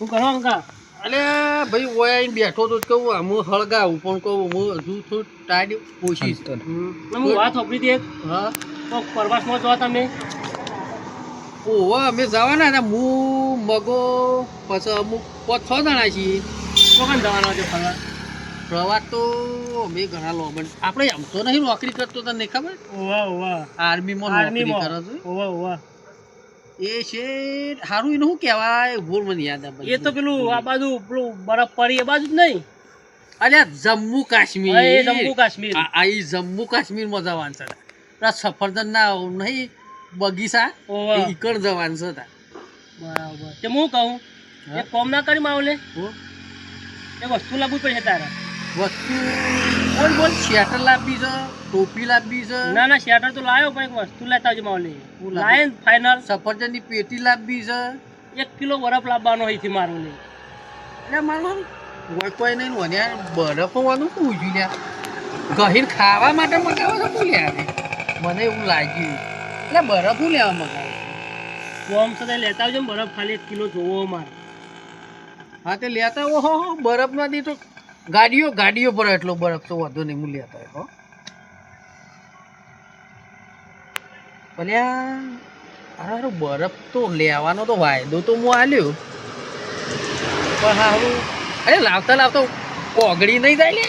શું કરો અંકા? અલે ભાઈ ઓય આઈને બેઠો તો જ કહું આમ હળગાવું પણ કહું હું હજુ થોડું ટાઈડ કોશિશ હું વાત સાંભળી હતી એક હા તો પ્રવાસમાં જો તમે ઓવા અમે જવાના હતા હું મગો પછી અમુક 5-6 જણા છીએ તો કેમ જવાનો છે ફરવા? પ્રવાસ તો અમે ઘણા લોબન આપણે એમ તો નહીં નોકરી કરતો તને ખબર ઓવા ઓવા આર્મીમાં નોકરી કરો છો ઓવા ઓવા એ છે સારું એનું શું કહેવાય ભૂલ મને યાદ આવે એ તો પેલું આ બાજુ પેલું બરફ પડી એ બાજુ જ નહીં? અરે જમ્મુ કાશ્મીર હા, એ જમ્મુ કાશ્મીર. આ ઈ જમ્મુ કાશ્મીરમાં જવાનું છે પેલા સફરજન ના નહીં બગીચા ઓવા. ઈકડ જવાનું છે બરાબર તે હું કહું હા? એક કોમ ના કરી માવલે હો? એક વસ્તુ લાવવું પડશે તારે. વસ્તુ બોલ શેટર લાવવી છે ટોપી લાવવી છે ના ના શેટર તો લાવ્યો પણ એક વસ્તુ લેતા આવજો માવલે. હું લાવું? લાય ફાઇનલ સફરજનની પેટી લાવવી છે 1 કિલો બરફ લાવવાનો અહીંથી મારું લે. એટલે મારું કોઈ નહીં મને બરફ હોવાનું પૂછ્યું લ્યા ગહીર ખાવા માટે મગાવો છો શું લ્યા મને એવું લાગ્યું એટલે બરફ હું લેવા મગાવે કોમ સદાય લેતા આવજો ને બરફ ખાલી 1 કિલો જોવો મારે. હા તે લેતા ઓહો બરફ નથી તો ગાડીઓ પર એટલો બરફ તો વધુ નહીં હું લેતા હો ભલ્યા અરે બરફ તો લેવાનો તો વાયદો તો હું આલ્યો પણ હારું અરે લાવતા ઓગળી નહીં જાય લે